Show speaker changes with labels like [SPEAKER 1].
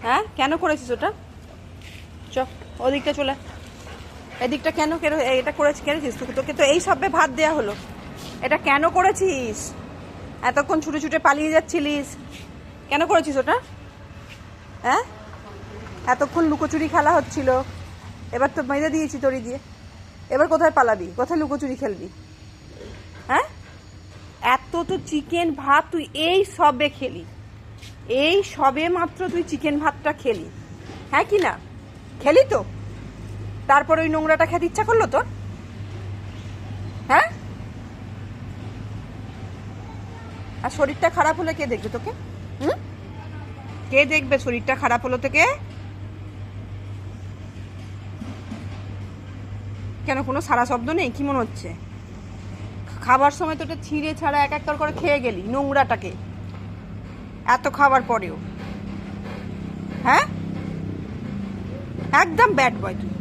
[SPEAKER 1] হ্যাঁ কেন করেছিস ওটা? চ ওদিকটা চলে, এদিকটা কেন কেন এটা করেছিস? তোকে তো এই সবে ভাত দেয়া হলো, এটা কেন করেছিস? এতক্ষণ ছুটে ছুটে পালিয়ে যাচ্ছিলিস, কেন করেছিস ওটা? হ্যাঁ, এতক্ষণ লুকোচুরি খেলা হচ্ছিল, এবার তো মেরে দিয়েছি তরি দিয়ে, এবার কোথায় পালাবি, কোথায় লুকোচুরি খেলবি? হ্যাঁ, এত তো চিকেন ভাত তুই এই সবে খেলি, এই সবে মাত্র তুই চিকেন ভাতটা খেলি, হ্যাঁ কি না খেলি তো? তারপর ওই নোংরাটা খেতে ইচ্ছা করলো তোর? হ্যাঁ, আর শরীরটা খারাপ হলে কে দেখবে তোকে? হুম, কে দেখবে শরীরটা খারাপ হলো তোকে? কেন কোনো সারা শব্দ নেই কি মনে হচ্ছে? খাবার সময় তো ওটা ছিঁড়ে ছাড়া এক এক করে খেয়ে গেলি নোংরাটাকে, এত খাবার পরেও। হ্যাঁ, একদম ব্যাড বয় তুই।